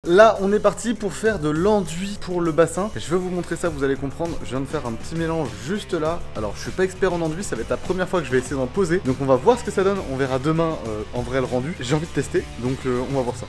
Là on est parti pour faire de l'enduit pour le bassin. Je vais vous montrer ça, vous allez comprendre. Je viens de faire un petit mélange juste là. Alors je suis pas expert en enduit, ça va être la première fois que je vais essayer d'en poser. Donc on va voir ce que ça donne, on verra demain en vrai le rendu. J'ai envie de tester, donc on va voir ça.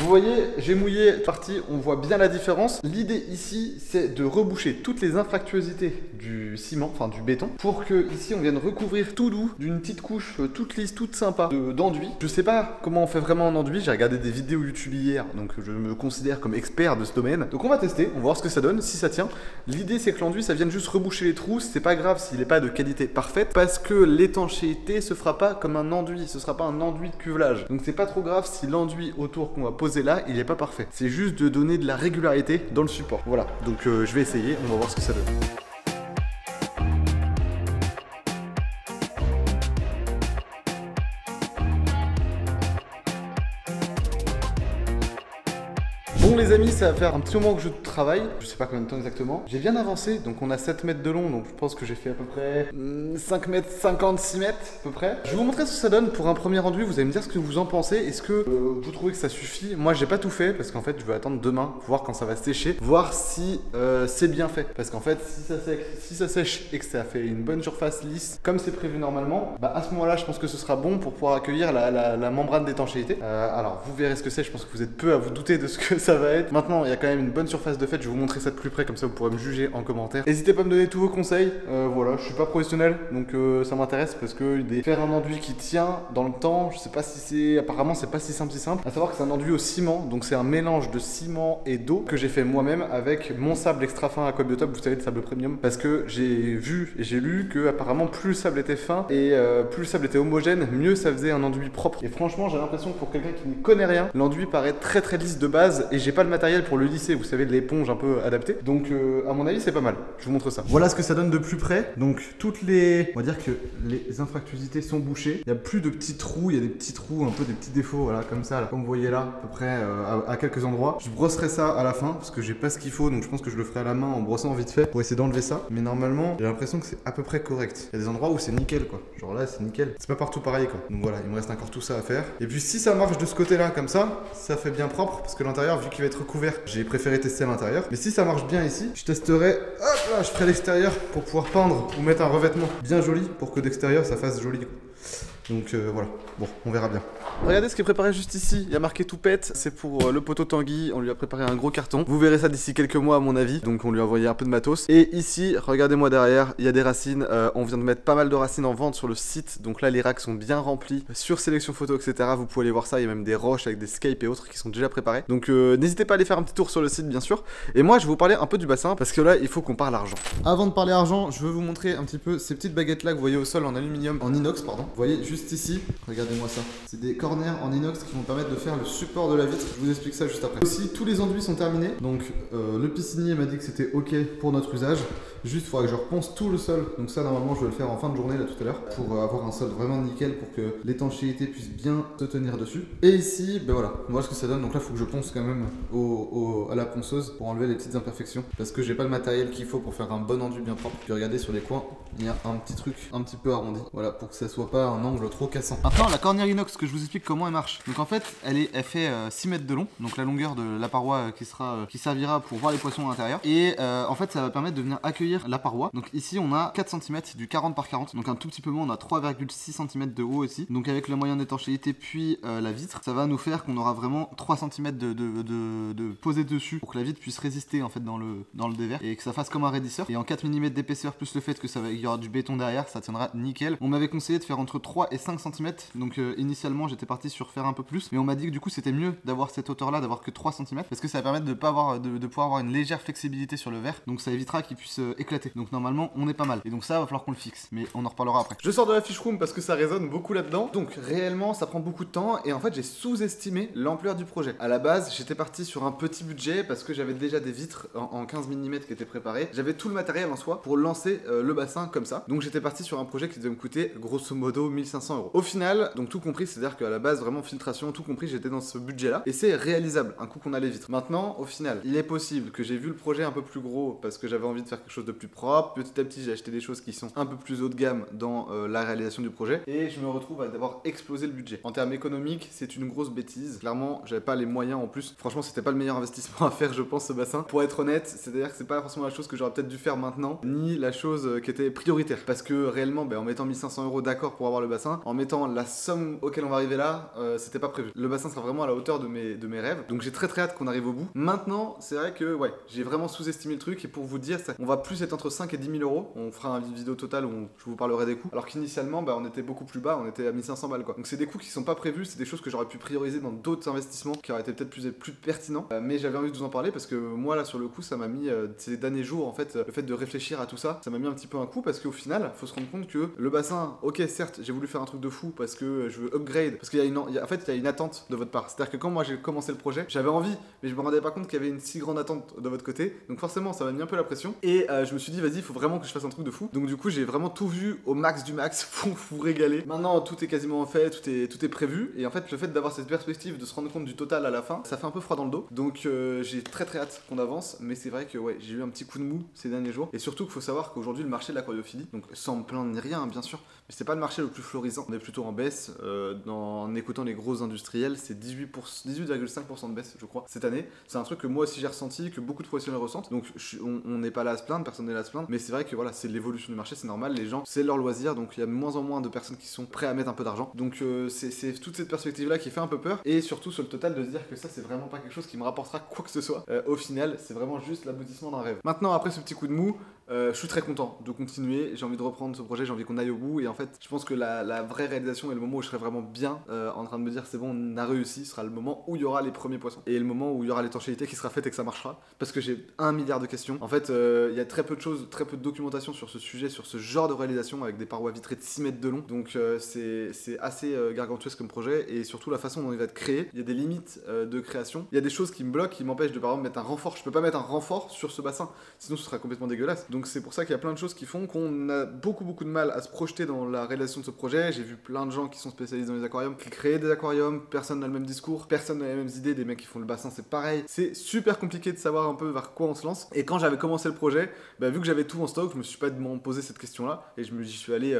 Vous voyez, j'ai mouillé partie, on voit bien la différence. L'idée ici, c'est de reboucher toutes les infractuosités du ciment, enfin du béton, pour que ici on vienne recouvrir tout doux d'une petite couche toute lisse, toute sympa d'enduit. Je sais pas comment on fait vraiment en enduit, j'ai regardé des vidéos YouTube hier, donc je me considère comme expert de ce domaine. Donc on va tester, on va voir ce que ça donne, si ça tient. L'idée c'est que l'enduit, ça vienne juste reboucher les trous, c'est pas grave s'il n'est pas de qualité parfaite, parce que l'étanchéité se fera pas comme un enduit, ce sera pas un enduit de cuvelage. Donc c'est pas trop grave si l'enduit autour qu'on va poser là, il est pas parfait. C'est juste de donner de la régularité dans le support. Voilà, donc je vais essayer, on va voir ce que ça donne. Bon les amis, ça va faire un petit moment que je travaille, je sais pas combien de temps exactement. J'ai bien avancé, donc on a 7 mètres de long, donc je pense que j'ai fait à peu près 5 mètres 50, 6 mètres à peu près. Je vais vous montrer ce que ça donne pour un premier rendu, vous allez me dire ce que vous en pensez. Est-ce que vous trouvez que ça suffit? Moi j'ai pas tout fait, parce qu'en fait je vais attendre demain, voir quand ça va sécher, voir si c'est bien fait. Parce qu'en fait si ça sèche et que ça fait une bonne surface lisse, comme c'est prévu normalement, bah à ce moment là je pense que ce sera bon pour pouvoir accueillir la membrane d'étanchéité. Alors vous verrez ce que c'est, je pense que vous êtes peu à vous douter de ce que ça va être. Maintenant, il y a quand même une bonne surface de fait. Je vais vous montrer ça de plus près, comme ça vous pourrez me juger en commentaire. N'hésitez pas à me donner tous vos conseils. Voilà, je suis pas professionnel, donc ça m'intéresse parce que faire un enduit qui tient dans le temps, je sais pas si c'est. Apparemment, c'est pas si simple, À savoir que c'est un enduit au ciment, donc c'est un mélange de ciment et d'eau que j'ai fait moi-même avec mon sable extra fin Aquabiotope, vous savez, le sable premium, parce que j'ai vu et j'ai lu que apparemment plus le sable était fin et plus le sable était homogène, mieux ça faisait un enduit propre. Et franchement, j'ai l'impression que pour quelqu'un qui ne connaît rien, l'enduit paraît très très lisse de base et j'ai pas le matériel pour le lisser, vous savez, de l'éponge un peu adaptée. Donc à mon avis c'est pas mal, je vous montre ça. Voilà ce que ça donne de plus près. Donc toutes les, on va dire que les infractuosités sont bouchées. Il y a plus de petits trous, il y a des petits trous, un peu des petits défauts, voilà, comme ça, là, comme vous voyez là, à peu près à quelques endroits. Je brosserai ça à la fin parce que j'ai pas ce qu'il faut, donc je pense que je le ferai à la main en brossant vite fait pour essayer d'enlever ça. Mais normalement j'ai l'impression que c'est à peu près correct. Il y a des endroits où c'est nickel quoi, genre là c'est nickel. C'est pas partout pareil quoi. Donc voilà, il me reste encore tout ça à faire. Et puis si ça marche de ce côté là comme ça fait bien propre parce que l'intérieur vu qu'il va être recouvert, j'ai préféré tester à l'intérieur. Mais si ça marche bien ici, je testerai, hop là, je ferai l'extérieur pour pouvoir peindre ou mettre un revêtement bien joli pour que d'extérieur ça fasse joli. Donc voilà, bon, on verra bien. Regardez ce qui est préparé juste ici, il y a marqué tout pète, c'est pour le poteau Tanguy, on lui a préparé un gros carton. Vous verrez ça d'ici quelques mois à mon avis, donc on lui a envoyé un peu de matos. Et ici, regardez-moi derrière, il y a des racines, on vient de mettre pas mal de racines en vente sur le site, donc là les racks sont bien remplis sur sélection photo, etc. Vous pouvez aller voir ça, il y a même des roches avec des scapes et autres qui sont déjà préparés. Donc n'hésitez pas à aller faire un petit tour sur le site bien sûr. Et moi je vais vous parler un peu du bassin parce que là il faut qu'on parle argent. Avant de parler argent, je veux vous montrer un petit peu ces petites baguettes là que vous voyez au sol en aluminium, en inox pardon. Vous voyez juste ici, regardez-moi ça. C'est des corners en inox qui vont permettre de faire le support de la vitre. Je vous explique ça juste après. Aussi, tous les enduits sont terminés. Donc, le piscinier m'a dit que c'était ok pour notre usage. Juste, il faudra que je reponce tout le sol. Donc ça, normalement, je vais le faire en fin de journée là tout à l'heure pour avoir un sol vraiment nickel pour que l'étanchéité puisse bien se tenir dessus. Et ici, ben voilà ce que ça donne. Donc là, il faut que je ponce quand même à la ponceuse pour enlever les petites imperfections parce que j'ai pas le matériel qu'il faut pour faire un bon enduit bien propre. Puis regardez sur les coins, il y a un petit truc un petit peu arrondi. Voilà, pour que ça soit pas un angle trop cassant. Maintenant, la cornière inox, que je vous explique comment elle marche. Donc en fait, elle fait 6 mètres de long, donc la longueur de la paroi qui servira pour voir les poissons à l'intérieur. Et en fait, ça va permettre de venir accueillir la paroi. Donc ici, on a 4 cm, du 40 par 40, donc un tout petit peu moins, on a 3,6 cm de haut ici. Donc avec le moyen d'étanchéité puis la vitre, ça va nous faire qu'on aura vraiment 3 cm de poser dessus pour que la vitre puisse résister en fait dans le dévers et que ça fasse comme un raidisseur. Et en 4 mm d'épaisseur plus le fait que il y aura du béton derrière, ça tiendra nickel. On m'avait conseillé de faire entre 3 et 5 cm, donc initialement j'étais parti sur faire un peu plus, mais on m'a dit que du coup c'était mieux d'avoir cette hauteur là, d'avoir que 3 cm, parce que ça va permettre de pouvoir avoir une légère flexibilité sur le verre, donc ça évitera qu'il puisse éclater. Donc normalement on est pas mal, et donc ça va falloir qu'on le fixe, mais on en reparlera après. Je sors de la fiche room parce que ça résonne beaucoup là-dedans, donc réellement ça prend beaucoup de temps, et en fait j'ai sous-estimé l'ampleur du projet. À la base j'étais parti sur un petit budget parce que j'avais déjà des vitres en 15 mm qui étaient préparées, j'avais tout le matériel en soi pour lancer le bassin comme ça, donc j'étais parti sur un projet qui devait me coûter grosso modo 1500 1500 €. Au final, donc tout compris, c'est-à-dire qu'à la base, vraiment filtration, tout compris, j'étais dans ce budget-là. Et c'est réalisable, un coup qu'on a les vitres. Maintenant, au final, il est possible que j'ai vu le projet un peu plus gros parce que j'avais envie de faire quelque chose de plus propre. Petit à petit, j'ai acheté des choses qui sont un peu plus haut de gamme dans la réalisation du projet. Et je me retrouve à devoir exploser le budget. En termes économiques, c'est une grosse bêtise. Clairement, j'avais pas les moyens en plus. Franchement, c'était pas le meilleur investissement à faire, je pense, ce bassin. Pour être honnête, c'est-à-dire que c'est pas forcément la chose que j'aurais peut-être dû faire maintenant, ni la chose qui était prioritaire. Parce que réellement, en mettant 1500 € d'accord pour avoir le bassin, en mettant la somme auquel on va arriver là, c'était pas prévu. Le bassin sera vraiment à la hauteur de mes rêves. Donc j'ai très hâte qu'on arrive au bout. Maintenant, c'est vrai que ouais, j'ai vraiment sous-estimé le truc. Et pour vous dire, on va plus être entre 5 et 10 000 €. On fera une vidéo totale où je vous parlerai des coûts. Alors qu'initialement, on était beaucoup plus bas, on était à 1500 balles quoi. Donc c'est des coûts qui sont pas prévus, c'est des choses que j'aurais pu prioriser dans d'autres investissements qui auraient été peut-être plus pertinents. Mais j'avais envie de vous en parler parce que moi là sur le coup, ça m'a mis ces derniers jours en fait, le fait de réfléchir à tout ça, ça m'a mis un petit peu un coup parce qu'au final, faut se rendre compte que le bassin, ok certes, j'ai voulu faire un truc de fou parce que je veux upgrade, parce qu'il y a une attente de votre part. C'est-à-dire que quand moi j'ai commencé le projet, j'avais envie, mais je me rendais pas compte qu'il y avait une si grande attente de votre côté. Donc forcément, ça m'a mis un peu la pression et je me suis dit vas-y, il faut vraiment que je fasse un truc de fou. Donc du coup, j'ai vraiment tout vu au max du max pour vous régaler. Maintenant, tout est quasiment fait, tout est prévu et en fait, le fait d'avoir cette perspective de se rendre compte du total à la fin, ça fait un peu froid dans le dos. Donc j'ai très hâte qu'on avance, mais c'est vrai que ouais, j'ai eu un petit coup de mou ces derniers jours et surtout qu'il faut savoir qu'aujourd'hui le marché de l'aquariophilie, donc sans me plaindre ni rien bien sûr, mais c'est pas le marché le plus florissant. On est plutôt en baisse. En écoutant les gros industriels, c'est 18,5% de baisse, je crois, cette année. C'est un truc que moi aussi j'ai ressenti, que beaucoup de professionnels ressentent. Donc on n'est pas là à se plaindre, personne n'est là à se plaindre. Mais c'est vrai que voilà, c'est l'évolution du marché, c'est normal. Les gens, c'est leur loisir, donc il y a de moins en moins de personnes qui sont prêts à mettre un peu d'argent. Donc c'est toute cette perspective-là qui fait un peu peur. Et surtout sur le total de se dire que ça, c'est vraiment pas quelque chose qui me rapportera quoi que ce soit. Au final, c'est vraiment juste l'aboutissement d'un rêve. Maintenant, après ce petit coup de mou, je suis très content de continuer. J'ai envie de reprendre ce projet, j'ai envie qu'on aille au bout. Et en fait, je pense que la vraie réalisation et le moment où je serai vraiment bien en train de me dire c'est bon, on a réussi, sera le moment où il y aura les premiers poissons. Et le moment où il y aura l'étanchéité qui sera faite et que ça marchera. Parce que j'ai 1 milliard de questions. En fait, il y a très peu de choses, très peu de documentation sur ce sujet, sur ce genre de réalisation avec des parois vitrées de 6 mètres de long. Donc c'est assez gargantuesque comme projet. Et surtout la façon dont il va être créé. Il y a des limites de création. Il y a des choses qui me bloquent, qui m'empêchent de par exemple mettre un renfort. Je peux pas mettre un renfort sur ce bassin, sinon ce sera complètement dégueulasse. Donc c'est pour ça qu'il y a plein de choses qui font qu'on a beaucoup de mal à se projeter dans la réalisation de ce projet. J'ai vu plein de gens qui sont spécialisés dans les aquariums, qui créent des aquariums, personne n'a le même discours, personne n'a les mêmes idées, des mecs qui font le bassin c'est pareil. C'est super compliqué de savoir un peu vers quoi on se lance. Et quand j'avais commencé le projet, vu que j'avais tout en stock, je me suis pas posé cette question là et j'y suis allé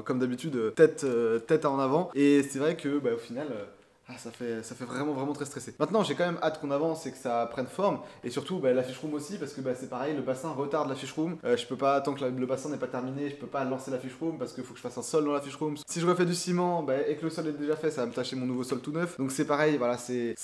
comme d'habitude tête en avant. Et c'est vrai que au final... ça fait vraiment très stressé. Maintenant, j'ai quand même hâte qu'on avance et que ça prenne forme. Et surtout, la fish room aussi, parce que c'est pareil, le bassin retarde la fish room. Je peux pas, tant que le bassin n'est pas terminé, je peux pas lancer la fish room parce qu'il faut que je fasse un sol dans la fish room. Si je refais du ciment et que le sol est déjà fait, ça va me tâcher mon nouveau sol tout neuf. Donc c'est pareil, voilà, c'est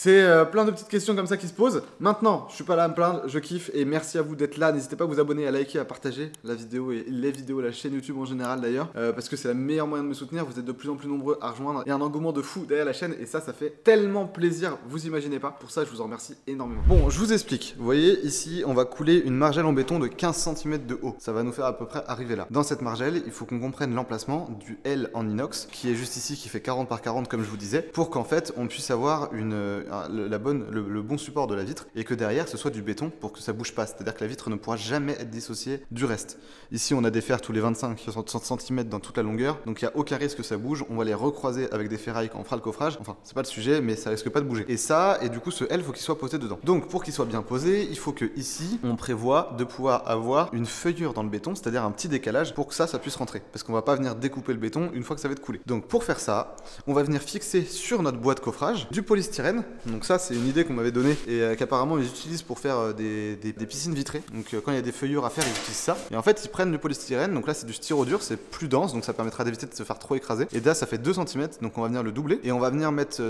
plein de petites questions comme ça qui se posent. Maintenant, je suis pas là à me plaindre, je kiffe et merci à vous d'être là. N'hésitez pas à vous abonner, à liker, à partager la vidéo et les vidéos, la chaîne YouTube en général d'ailleurs, parce que c'est le meilleur moyen de me soutenir. Vous êtes de plus en plus nombreux à rejoindre. Il y a un engouement de fou derrière la chaîne et ça fait tellement plaisir, vous imaginez pas. Pour ça, je vous en remercie énormément. Bon, je vous explique. Vous voyez, ici, on va couler une margelle en béton de 15 cm de haut. Ça va nous faire à peu près arriver là. Dans cette margelle, il faut qu'on comprenne l'emplacement du L en inox, qui est juste ici, qui fait 40 par 40, comme je vous disais, pour qu'en fait, on puisse avoir le bon support de la vitre et que derrière, ce soit du béton pour que ça bouge pas. C'est-à-dire que la vitre ne pourra jamais être dissociée du reste. Ici, on a des fers tous les 25-60 cm dans toute la longueur, donc il n'y a aucun risque que ça bouge. On va les recroiser avec des ferrailles quand on fera le coffrage. Enfin, c'est pas le sujet, mais ça risque pas de bouger. Et ça, et du coup, ce L, faut qu'il soit posé dedans. Donc, pour qu'il soit bien posé, il faut que ici, on prévoit de pouvoir avoir une feuillure dans le béton, c'est-à-dire un petit décalage pour que ça puisse rentrer. Parce qu'on va pas venir découper le béton une fois que ça va être coulé. Donc, pour faire ça, on va venir fixer sur notre boîte de coffrage du polystyrène. Donc ça, c'est une idée qu'on m'avait donnée et qu'apparemment ils utilisent pour faire des piscines vitrées. Donc, quand il y a des feuillures à faire, ils utilisent ça. Et en fait, ils prennent du polystyrène. Donc là, c'est du styro dur, c'est plus dense, donc ça permettra d'éviter de se faire trop écraser. Et là, ça fait 2 cm, donc on va venir le doubler et on va venir mettre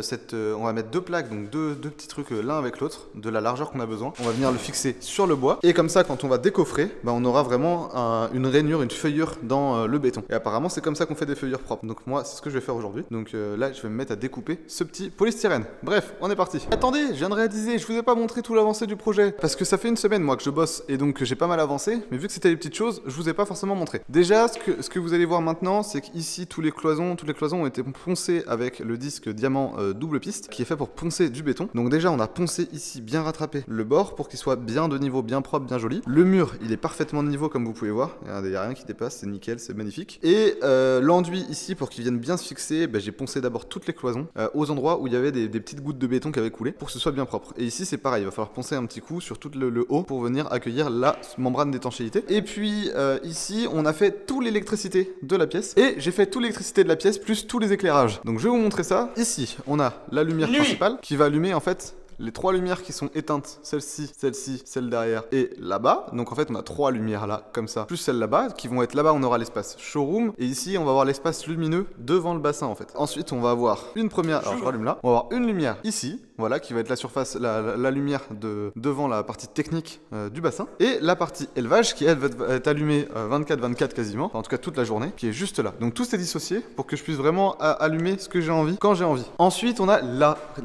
on va mettre 2 plaques, donc deux petits trucs l'un avec l'autre, de la largeur qu'on a besoin. On va venir le fixer sur le bois et comme ça, quand on va décoffrer, on aura vraiment une rainure, une feuillure dans le béton. Et apparemment, c'est comme ça qu'on fait des feuillures propres. Donc moi, c'est ce que je vais faire aujourd'hui. Donc là, je vais me mettre à découper ce petit polystyrène. Bref, on est parti. Attendez, je viens de réaliser, je vous ai pas montré tout l'avancée du projet parce que ça fait une semaine moi que je bosse et donc j'ai pas mal avancé. Mais vu que c'était les petites choses, je vous ai pas forcément montré. Déjà, ce que vous allez voir maintenant, c'est qu'ici toutes les cloisons ont été poncées avec le disque diamant double piste qui est fait pour poncer du béton. Donc déjà on a poncé ici, bien rattrapé le bord pour qu'il soit bien de niveau, bien propre, bien joli. Le mur il est parfaitement de niveau comme vous pouvez voir, regardez, il n'y a rien qui dépasse, c'est nickel, c'est magnifique. Et l'enduit ici pour qu'il vienne bien se fixer, j'ai poncé d'abord toutes les cloisons aux endroits où il y avait des petites gouttes de béton qui avaient coulé pour que ce soit bien propre. Et ici c'est pareil, il va falloir poncer un petit coup sur tout le haut pour venir accueillir la membrane d'étanchéité. Et puis ici on a fait toute l'électricité de la pièce et j'ai fait toute l'électricité de la pièce plus tous les éclairages. Donc je vais vous montrer ça. Ici on a la lumière principale qui va allumer en fait les trois lumières qui sont éteintes, celle-ci, celle derrière et là-bas. Donc en fait on a trois lumières là, comme ça, plus celle là-bas, qui vont être là-bas, on aura l'espace showroom, et ici on va avoir l'espace lumineux devant le bassin en fait. Ensuite on va avoir une première, alors je rallume là, on va avoir une lumière ici, voilà, qui va être la surface, la lumière devant la partie technique du bassin, et la partie élevage qui elle va être allumée 24/24 quasiment, enfin, en tout cas toute la journée, qui est juste là. Donc tout est dissocié pour que je puisse vraiment allumer ce que j'ai envie, quand j'ai envie. Ensuite on a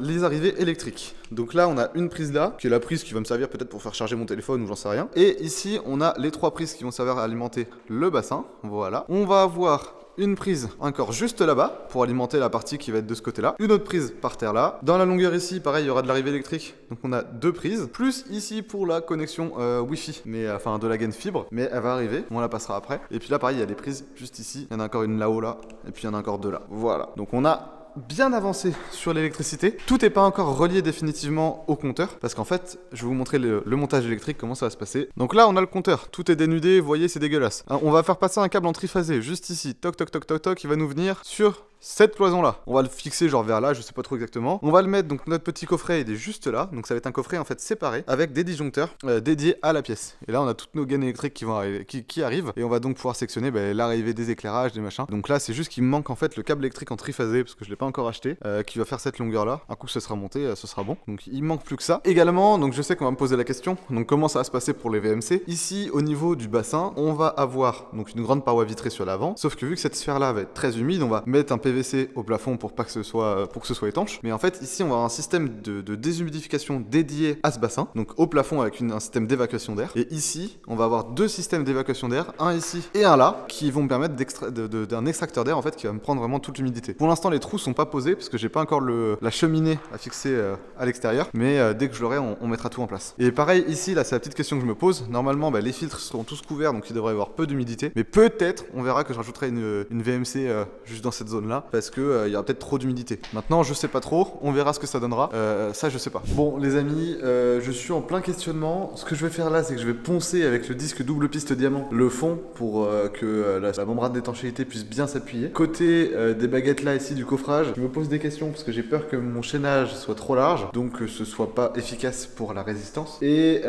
les arrivées électriques. Donc là on a une prise là, qui est la prise qui va me servir peut-être pour faire charger mon téléphone ou j'en sais rien. Et ici on a les trois prises qui vont servir à alimenter le bassin, voilà. On va avoir une prise encore juste là-bas pour alimenter la partie qui va être de ce côté-là. Une autre prise par terre là. Dans la longueur ici, pareil, il y aura de l'arrivée électrique. Donc on a deux prises. Plus ici pour la connexion Wi-Fi, mais enfin de la gaine fibre. Mais elle va arriver, on la passera après. Et puis là, pareil, il y a des prises juste ici. Il y en a encore une là-haut là. Et puis il y en a encore deux là. Voilà. Donc on a bien avancé sur l'électricité. Tout n'est pas encore relié définitivement au compteur parce qu'en fait je vais vous montrer le montage électrique, comment ça va se passer. Donc là on a le compteur, tout est dénudé, vous voyez c'est dégueulasse. On va faire passer un câble en triphasé juste ici, toc toc toc toc toc, il va nous venir sur cette cloison là. On va le fixer genre vers là, je sais pas trop exactement. On va le mettre, donc notre petit coffret il est juste là, donc ça va être un coffret en fait séparé avec des disjoncteurs dédiés à la pièce. Et là on a toutes nos gaines électriques qui vont arriver, qui arrivent, et on va donc pouvoir sectionner l'arrivée des éclairages, des machins. Donc là c'est juste qu'il me manque en fait le câble électrique en triphasé parce que je l'ai pas encore acheté, qui va faire cette longueur là. Un coup ce sera monté, ce sera bon. Donc il manque plus que ça. Également, donc je sais qu'on va me poser la question, donc comment ça va se passer pour les VMC. Ici au niveau du bassin, on va avoir donc une grande paroi vitrée sur l'avant, sauf que vu que cette sphère là va être très humide, on va mettre un PVC au plafond pour que ce soit étanche. Mais en fait ici on va avoir un système de déshumidification dédié à ce bassin, donc au plafond avec un système d'évacuation d'air. Et ici on va avoir deux systèmes d'évacuation d'air, un ici et un là, qui vont me permettre d'un extracteur d'air en fait qui va me prendre vraiment toute l'humidité. Pour l'instant les trous sont pas posés parce que j'ai pas encore la cheminée à fixer à l'extérieur, mais dès que je l'aurai on mettra tout en place. Et pareil ici, là c'est la petite question que je me pose. Normalement les filtres seront tous couverts, donc il devrait y avoir peu d'humidité, mais peut-être on verra que je rajouterai une VMC juste dans cette zone là parce que il y aura peut-être trop d'humidité. Maintenant je sais pas trop, on verra ce que ça donnera, ça je sais pas. Bon les amis, je suis en plein questionnement. Ce que je vais faire là, c'est que je vais poncer avec le disque double piste diamant le fond pour que la membrane d'étanchéité puisse bien s'appuyer. Côté des baguettes là ici du coffrage, je me pose des questions parce que j'ai peur que mon chaînage soit trop large, donc que ce soit pas efficace pour la résistance. Et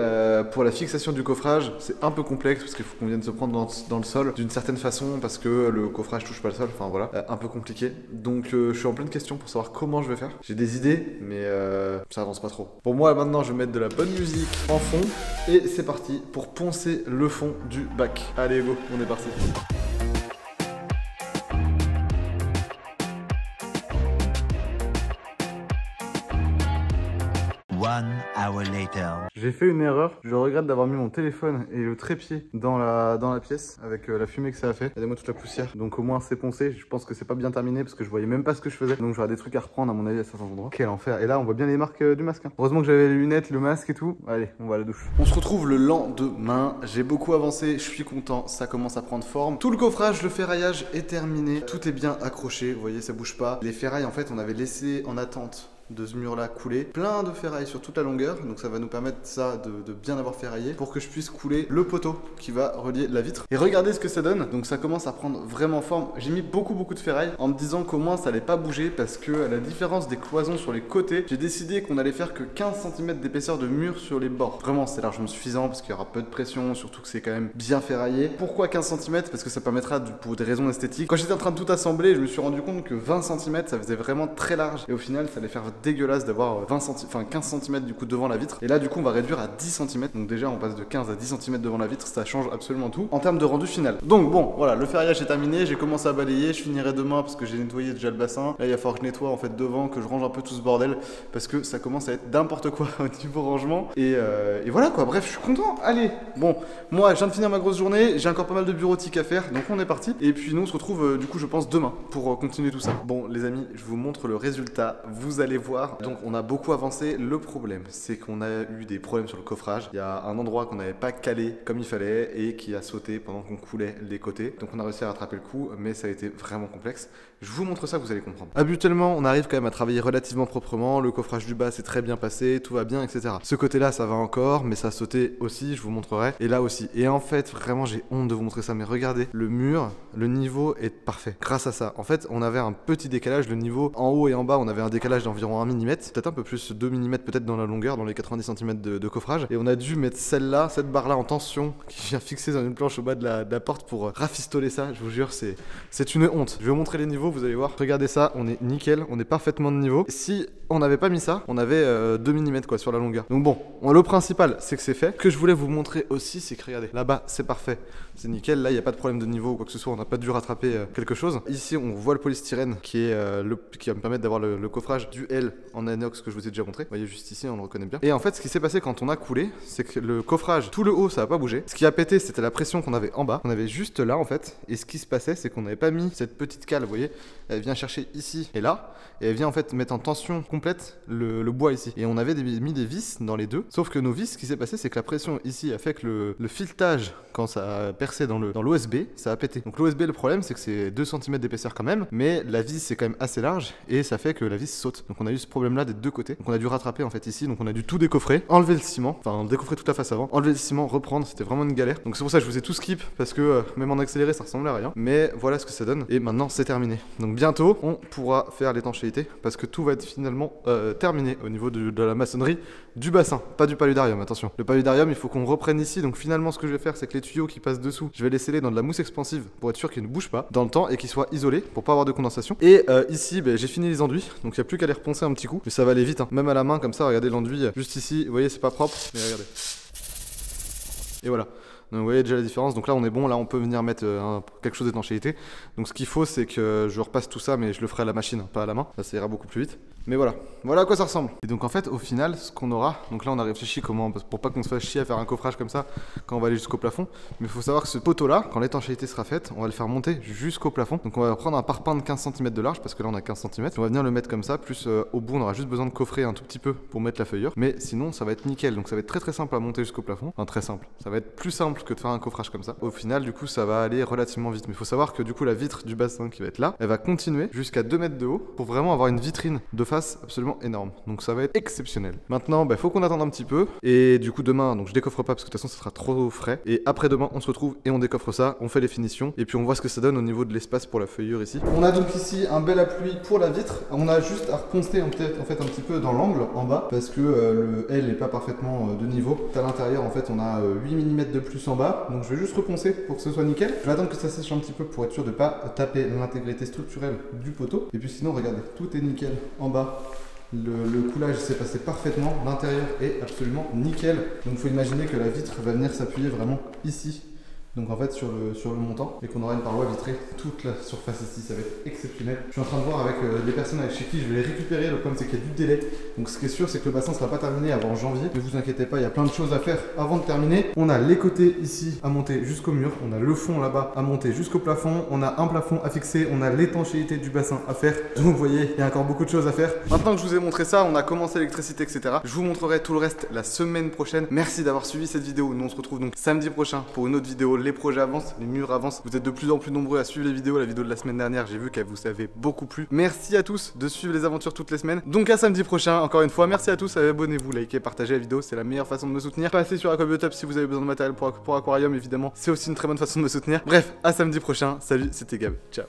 pour la fixation du coffrage, c'est un peu complexe parce qu'il faut qu'on vienne se prendre dans le sol d'une certaine façon parce que le coffrage touche pas le sol, enfin voilà, un peu compliqué. Donc je suis en pleine question pour savoir comment je vais faire. J'ai des idées, mais ça avance pas trop. Pour moi maintenant, je vais mettre de la bonne musique en fond et c'est parti pour poncer le fond du bac. Allez go, on est parti. 1 hour later. J'ai fait une erreur, je regrette d'avoir mis mon téléphone et le trépied dans la pièce avec la fumée que ça a fait. Regardez-moi toute la poussière. Donc au moins c'est poncé, je pense que c'est pas bien terminé parce que je voyais même pas ce que je faisais. Donc j'aurai des trucs à reprendre à mon avis à certains endroits. Quel enfer. Et là on voit bien les marques du masque. Heureusement que j'avais les lunettes, le masque et tout. Allez, on va à la douche. On se retrouve le lendemain. J'ai beaucoup avancé, je suis content, ça commence à prendre forme. Tout le coffrage, le ferraillage est terminé. Tout est bien accroché, vous voyez ça bouge pas. Les ferrailles en fait on avait laissé en attente de ce mur là couler, plein de ferrailles sur toute la longueur, donc ça va nous permettre ça de bien avoir ferraillé pour que je puisse couler le poteau qui va relier la vitre. Et regardez ce que ça donne, donc ça commence à prendre vraiment forme. J'ai mis beaucoup de ferrailles en me disant qu'au moins ça allait pas bouger parce que à la différence des cloisons sur les côtés, j'ai décidé qu'on allait faire que 15 cm d'épaisseur de mur sur les bords. Vraiment c'est largement suffisant parce qu'il y aura peu de pression, surtout que c'est quand même bien ferraillé. Pourquoi 15 cm? Parce que ça permettra pour des raisons esthétiques. Quand j'étais en train de tout assembler, je me suis rendu compte que 20 cm ça faisait vraiment très large et au final ça allait faire dégueulasse d'avoir 15 cm du coup devant la vitre. Et là du coup on va réduire à 10 cm. Donc déjà on passe de 15 à 10 cm devant la vitre, ça change absolument tout en termes de rendu final. Donc bon voilà, le ferraillage est terminé, j'ai commencé à balayer, je finirai demain parce que j'ai nettoyé déjà le bassin. Là il va falloir que je nettoie en fait devant, que je range un peu tout ce bordel parce que ça commence à être n'importe quoi au niveau rangement. Et voilà quoi, bref je suis content. Allez, bon, moi je viens de finir ma grosse journée, j'ai encore pas mal de bureautique à faire, donc on est parti. Et puis nous on se retrouve du coup je pense demain pour continuer tout ça. Bon les amis, je vous montre le résultat, vous allez voir. Donc on a beaucoup avancé, le problème c'est qu'on a eu des problèmes sur le coffrage. Il y a un endroit qu'on n'avait pas calé comme il fallait et qui a sauté pendant qu'on coulait les côtés. Donc on a réussi à rattraper le coup, mais ça a été vraiment complexe. Je vous montre ça, vous allez comprendre. Habituellement on arrive quand même à travailler relativement proprement, le coffrage du bas s'est très bien passé, tout va bien, etc. Ce côté là ça va encore, mais ça a sauté aussi, je vous montrerai, et là aussi. Et en fait vraiment j'ai honte de vous montrer ça, mais regardez, le mur, le niveau est parfait grâce à ça. En fait on avait un petit décalage, le niveau en haut et en bas on avait un décalage d'environ 1 mm, peut-être un peu plus, 2 mm peut-être dans la longueur, dans les 90 cm de coffrage, et on a dû mettre celle-là, cette barre là en tension qui vient fixer dans une planche au bas de la porte pour rafistoler ça. Je vous jure c'est une honte. Je vais vous montrer les niveaux, vous allez voir, regardez ça, on est nickel, on est parfaitement de niveau. Si on n'avait pas mis ça, on avait 2 mm quoi sur la longueur. Donc bon, le principal c'est que c'est fait. Ce que je voulais vous montrer aussi c'est que regardez, là-bas c'est parfait, c'est nickel, là il n'y a pas de problème de niveau ou quoi que ce soit, on n'a pas dû rattraper quelque chose. Ici on voit le polystyrène qui va me permettre d'avoir le coffrage du L en inox que je vous ai déjà montré. Vous voyez juste ici, on le reconnaît bien. Et en fait ce qui s'est passé quand on a coulé, c'est que le coffrage, tout le haut ça n'a pas bougé. Ce qui a pété c'était la pression qu'on avait en bas, on avait juste là en fait. Et ce qui se passait c'est qu'on n'avait pas mis cette petite cale, vous voyez, elle vient chercher ici et là, et elle vient en fait mettre en tension complète le bois ici. Et on avait mis des vis dans les deux, sauf que nos vis, ce qui s'est passé c'est que la pression ici a fait que le filetage, quand ça a percé dans l'OSB, ça a pété. Donc l'OSB, le problème c'est que c'est 2 cm d'épaisseur quand même, mais la vis c'est quand même assez large et ça fait que la vis saute. Donc on a eu ce problème là des deux côtés, donc on a dû rattraper en fait ici, donc on a dû tout décoffrer, enlever le ciment, enfin décoffrer toute la face avant, enlever le ciment, reprendre, c'était vraiment une galère. Donc c'est pour ça que je vous ai tout skip, parce que même en accéléré ça ressemblait à rien, mais voilà ce que ça donne. Et maintenant c'est terminé. Donc bientôt on pourra faire l'étanchéité, parce que tout va être finalement terminé au niveau de la maçonnerie du bassin, pas du paludarium, attention. Le paludarium il faut qu'on reprenne ici, donc finalement ce que je vais faire c'est que les tuyaux qui passent dessous, je vais les sceller dans de la mousse expansive pour être sûr qu'ils ne bougent pas dans le temps et qu'ils soient isolés pour pas avoir de condensation. Et ici j'ai fini les enduits, donc il n'y a plus qu'à les reponcer un petit coup, mais ça va aller vite hein. Même à la main comme ça, regardez l'enduit juste ici, vous voyez c'est pas propre, mais regardez. Et voilà. Donc vous voyez déjà la différence, donc là on est bon, là on peut venir mettre quelque chose d'étanchéité. Donc ce qu'il faut c'est que je repasse tout ça, mais je le ferai à la machine, pas à la main, là ça ira beaucoup plus vite. Mais voilà, voilà à quoi ça ressemble. Et donc en fait au final ce qu'on aura, donc là on a réfléchi comment, pour pas qu'on se fasse chier à faire un coffrage comme ça quand on va aller jusqu'au plafond. Mais il faut savoir que ce poteau là, quand l'étanchéité sera faite, on va le faire monter jusqu'au plafond. Donc on va prendre un parpaing de 15 cm de large, parce que là on a 15 cm. On va venir le mettre comme ça, plus au bout on aura juste besoin de coffrer un tout petit peu pour mettre la feuillure. Mais sinon ça va être nickel, donc ça va être très simple à monter jusqu'au plafond. Enfin très simple, ça va être plus simple que de faire un coffrage comme ça. Au final du coup ça va aller relativement vite. Mais il faut savoir que du coup la vitre du bassin qui va être là, elle va continuer jusqu'à 2 mètres de haut pour vraiment avoir une vitrine de face absolument énorme. Donc ça va être exceptionnel. Maintenant faut qu'on attende un petit peu. Et du coup demain, donc je décoffre pas parce que de toute façon ça sera trop frais. Et après demain on se retrouve et on décoffre ça, on fait les finitions. Et puis on voit ce que ça donne au niveau de l'espace pour la feuillure ici. On a donc ici un bel appui pour la vitre. On a juste à reponcer en fait un petit peu dans l'angle en bas, parce que le L n'est pas parfaitement de niveau. À l'intérieur en fait on a 8 mm de plus en bas. Donc je vais juste reponcer pour que ce soit nickel. Je vais attendre que ça sèche un petit peu pour être sûr de pas taper l'intégrité structurelle du poteau. Et puis sinon regardez, tout est nickel en bas. Le coulage s'est passé parfaitement, l'intérieur est absolument nickel. Donc il faut imaginer que la vitre va venir s'appuyer vraiment ici. Donc en fait sur le montant, et qu'on aura une paroi vitrée toute la surface ici, ça va être exceptionnel. Je suis en train de voir avec des personnes chez qui je vais les récupérer. Le problème c'est qu'il y a du délai, donc ce qui est sûr c'est que le bassin ne sera pas terminé avant janvier. Ne vous inquiétez pas, il y a plein de choses à faire avant de terminer. On a les côtés ici à monter jusqu'au mur, on a le fond là-bas à monter jusqu'au plafond, on a un plafond à fixer, on a l'étanchéité du bassin à faire. Donc vous voyez, il y a encore beaucoup de choses à faire. Maintenant que je vous ai montré ça, on a commencé l'électricité, etc. Je vous montrerai tout le reste la semaine prochaine. Merci d'avoir suivi cette vidéo. Nous on se retrouve donc samedi prochain pour une autre vidéo. Les projets avancent, les murs avancent. Vous êtes de plus en plus nombreux à suivre les vidéos. La vidéo de la semaine dernière, j'ai vu qu'elle vous avait beaucoup plu. Merci à tous de suivre les aventures toutes les semaines. Donc à samedi prochain, encore une fois. Merci à tous. Abonnez-vous, likez, partagez la vidéo. C'est la meilleure façon de me soutenir. Passez sur Aquabiotop si vous avez besoin de matériel pour aquarium, évidemment. C'est aussi une très bonne façon de me soutenir. Bref, à samedi prochain. Salut, c'était Gab. Ciao.